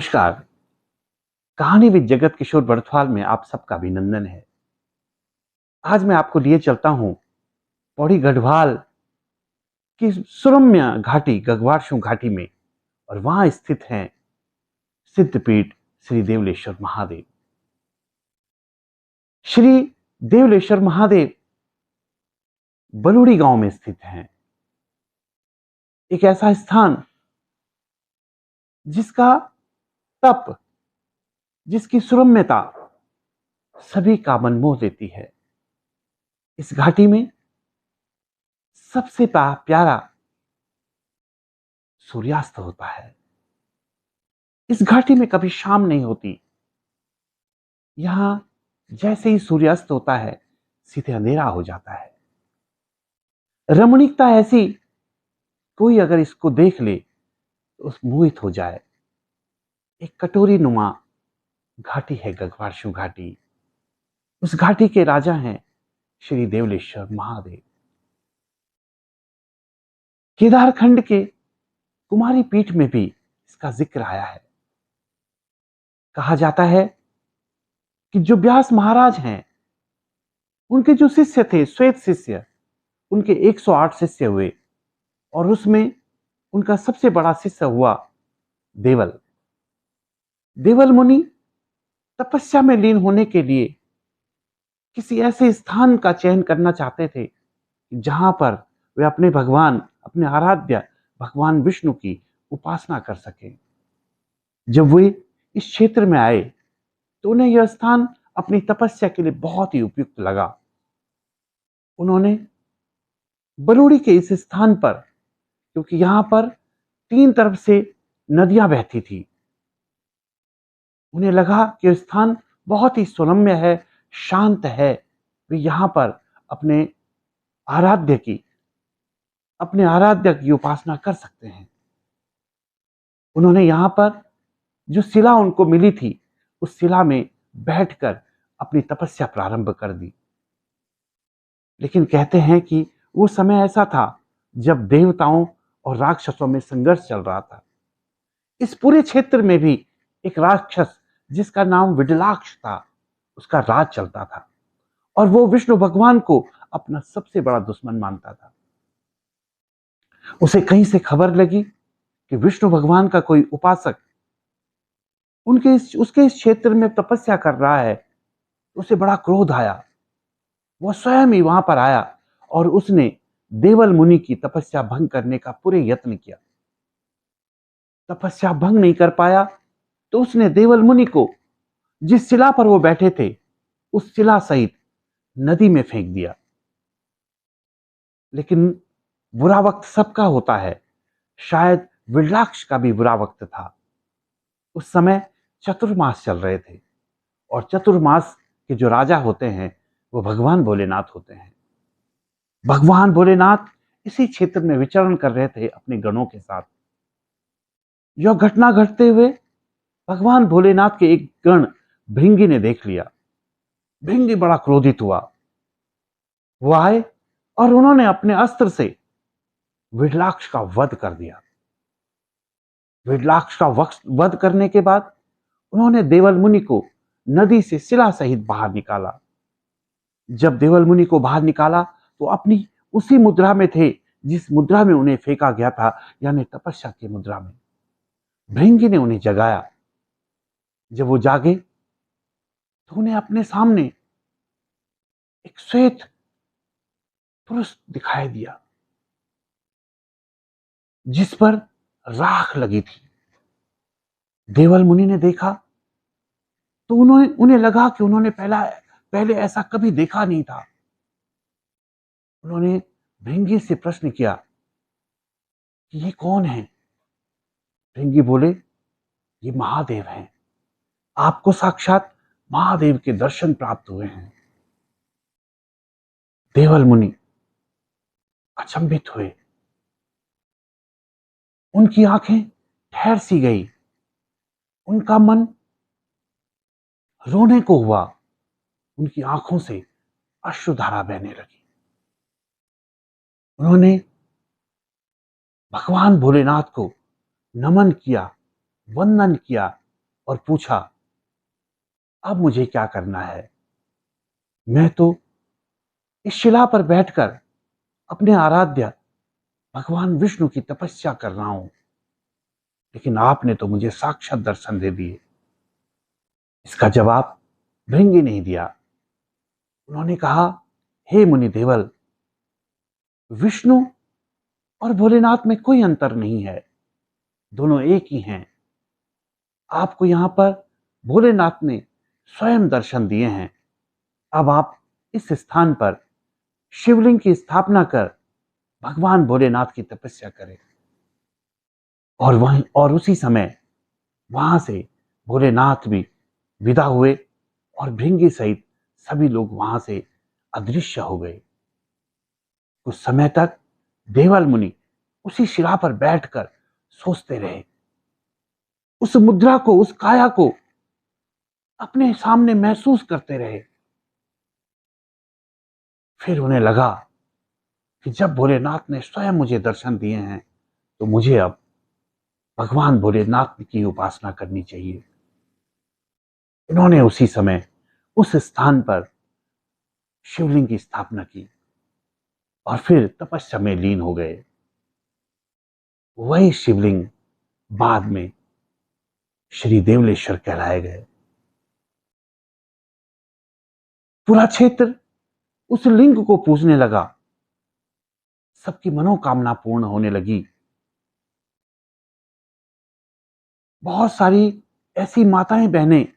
नमस्कार। कहानी विद जगत किशोर बड़थवाल में आप सबका अभिनंदन है। आज मैं आपको लिए चलता हूं पौड़ी गढ़वाल की सुरम्य घाटी गगवारशु घाटी में, और वहां स्थित हैं सिद्धपीठ श्री देवलेश्वर महादेव। श्री देवलेश्वर महादेव बलूड़ी गांव में स्थित हैं। एक ऐसा स्थान जिसका तप, जिसकी सुरम्यता सभी का मन मोह लेती है। इस घाटी में सबसे प्यारा सूर्यास्त होता है। इस घाटी में कभी शाम नहीं होती। यहां जैसे ही सूर्यास्त होता है सीधे अंधेरा हो जाता है। रमणीकता ऐसी, कोई अगर इसको देख ले तो उस मोहित हो जाए। एक कटोरी नुमा घाटी है गगवारशु घाटी। उस घाटी के राजा हैं श्री देवलेश्वर महादेव। केदारखंड के कुमारी पीठ में भी इसका जिक्र आया है। कहा जाता है कि जो व्यास महाराज हैं, उनके जो शिष्य थे, श्वेत शिष्य, उनके 108 शिष्य हुए, और उसमें उनका सबसे बड़ा शिष्य हुआ देवल। देवल मुनि तपस्या में लीन होने के लिए किसी ऐसे स्थान का चयन करना चाहते थे जहां पर वे अपने भगवान, अपने आराध्य भगवान विष्णु की उपासना कर सके। जब वे इस क्षेत्र में आए तो उन्हें यह स्थान अपनी तपस्या के लिए बहुत ही उपयुक्त लगा। उन्होंने बलूड़ी के इस स्थान पर, क्योंकि यहां पर 3 तरफ से नदियां बहती थी, उन्हें लगा कि स्थान बहुत ही सुरम्य है, शांत है। वे यहां पर अपने आराध्य की उपासना कर सकते हैं। उन्होंने यहां पर जो शिला उनको मिली थी, उस शिला में बैठकर अपनी तपस्या प्रारंभ कर दी। लेकिन कहते हैं कि वो समय ऐसा था जब देवताओं और राक्षसों में संघर्ष चल रहा था। इस पूरे क्षेत्र में भी एक राक्षस जिसका नाम विडलाक्ष था, उसका राज चलता था, और वो विष्णु भगवान को अपना सबसे बड़ा दुश्मन मानता था। उसे कहीं से खबर लगी कि विष्णु भगवान का कोई उपासक उसके इस क्षेत्र में तपस्या कर रहा है। उसे बड़ा क्रोध आया। वह स्वयं ही वहां पर आया और उसने देवल मुनि की तपस्या भंग करने का पूरे यत्न किया। तपस्या भंग नहीं कर पाया तो उसने देवल मुनि को, जिस शिला पर वो बैठे थे, उस शिला सहित नदी में फेंक दिया। लेकिन बुरा वक्त सबका होता है। शायद विडलाक्ष का भी बुरा वक्त था। उस समय चतुर्मास चल रहे थे, और चतुर्मास के जो राजा होते हैं वो भगवान भोलेनाथ होते हैं। भगवान भोलेनाथ इसी क्षेत्र में विचरण कर रहे थे अपने गणों के साथ। यह घटना घटते हुए भगवान भोलेनाथ के एक गण भृंगी ने देख लिया। भृंगी बड़ा क्रोधित हुआ। वो आए और उन्होंने अपने अस्त्र से विडलाक्ष का वध कर दिया। विडलाक्ष का वध करने के बाद उन्होंने देवल मुनि को नदी से शिला सहित बाहर निकाला। जब देवल मुनि को बाहर निकाला तो अपनी उसी मुद्रा में थे जिस मुद्रा में उन्हें फेंका गया था, यानी तपस्या की मुद्रा में। भृंगी ने उन्हें जगाया। जब वो जागे तो उन्हें अपने सामने एक श्वेत पुरुष दिखाई दिया जिस पर राख लगी थी। देवल मुनि ने देखा तो उन्हें लगा कि उन्होंने पहले ऐसा कभी देखा नहीं था। उन्होंने भृंगी से प्रश्न किया कि ये कौन है। भृंगी बोले, ये महादेव हैं। आपको साक्षात महादेव के दर्शन प्राप्त हुए हैं। देवल मुनि अचंभित हुए। उनकी आंखें ठहर सी गई। उनका मन रोने को हुआ। उनकी आंखों से अश्रुधारा बहने लगी। उन्होंने भगवान भोलेनाथ को नमन किया, वंदन किया, और पूछा, अब मुझे क्या करना है? मैं तो इस शिला पर बैठकर अपने आराध्य भगवान विष्णु की तपस्या कर रहा हूं, लेकिन आपने तो मुझे साक्षात दर्शन दे दिए। इसका जवाब भृंगी नहीं दिया। उन्होंने कहा, हे मुनि देवल, विष्णु और भोलेनाथ में कोई अंतर नहीं है, दोनों एक ही हैं। आपको यहां पर भोलेनाथ ने स्वयं दर्शन दिए हैं। अब आप इस स्थान पर शिवलिंग की स्थापना कर भगवान भोलेनाथ की तपस्या करें। और उसी समय वहां से भोलेनाथ भी विदा हुए और भृंगी सहित सभी लोग वहां से अदृश्य हो गए। कुछ समय तक देवल मुनि उसी शिला पर बैठकर सोचते रहे, उस मुद्रा को, उस काया को अपने सामने महसूस करते रहे। फिर उन्हें लगा कि जब भोलेनाथ ने स्वयं मुझे दर्शन दिए हैं, तो मुझे अब भगवान भोलेनाथ की उपासना करनी चाहिए। इन्होंने उसी समय उस स्थान पर शिवलिंग की स्थापना की और फिर तपस्या में लीन हो गए। वही शिवलिंग बाद में श्री देवलेश्वर कहलाए गए। पूरा क्षेत्र उस लिंग को पूजने लगा। सबकी मनोकामना पूर्ण होने लगी। बहुत सारी ऐसी माताएं बहनें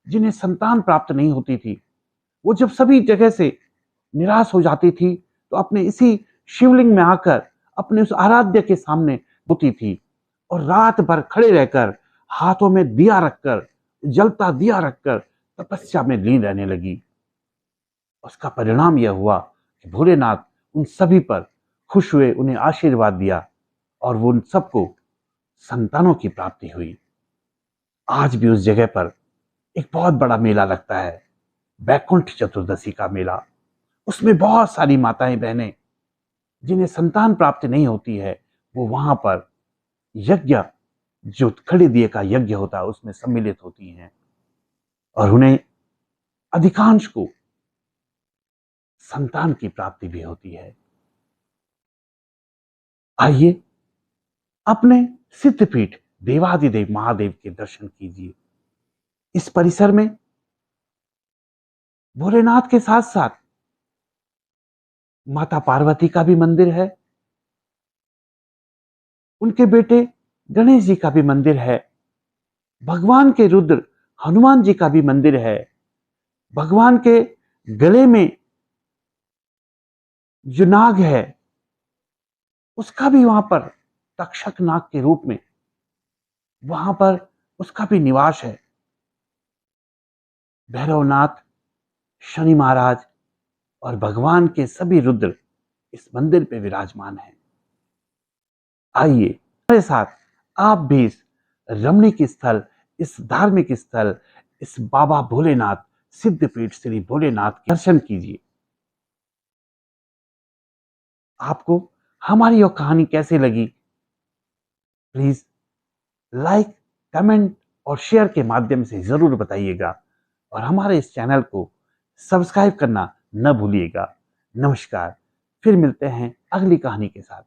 जिन्हें संतान प्राप्त नहीं होती थी, वो जब सभी जगह से निराश हो जाती थी, तो अपने इसी शिवलिंग में आकर अपने उस आराध्य के सामने होती थी और रात भर खड़े रहकर हाथों में दिया रखकर, जलता दिया रखकर तपस्या में लीन रहने लगी। उसका परिणाम यह हुआ कि भोलेनाथ उन सभी पर खुश हुए, उन्हें आशीर्वाद दिया और वो उन सबको संतानों की प्राप्ति हुई। आज भी उस जगह पर एक बहुत बड़ा मेला लगता है, बैकुंठ चतुर्दशी का मेला। उसमें बहुत सारी माताएं बहनें जिन्हें संतान प्राप्ति नहीं होती है, वो वहां पर यज्ञ, जो खड़े दिए का यज्ञ होता है, उसमें सम्मिलित होती हैं और उन्हें, अधिकांश को, संतान की प्राप्ति भी होती है। आइए अपने सिद्धपीठ देवादिदेव महादेव के दर्शन कीजिए। इस परिसर में भोलेनाथ के साथ साथ माता पार्वती का भी मंदिर है, उनके बेटे गणेश जी का भी मंदिर है, भगवान के रुद्र हनुमान जी का भी मंदिर है, भगवान के गले में जो नाग है उसका भी वहां पर, तक्षक नाग के रूप में वहां पर उसका भी निवास है। भैरवनाथ, शनि महाराज और भगवान के सभी रुद्र इस मंदिर पे विराजमान हैं। आइए हमारे साथ आप भी इस रमणीक स्थल, इस धार्मिक स्थल, इस बाबा भोलेनाथ सिद्धपीठ श्री भोलेनाथ के दर्शन कीजिए। आपको हमारी यह कहानी कैसी लगी? प्लीज लाइक, कमेंट और शेयर के माध्यम से जरूर बताइएगा और हमारे इस चैनल को सब्सक्राइब करना न भूलिएगा। नमस्कार, फिर मिलते हैं अगली कहानी के साथ।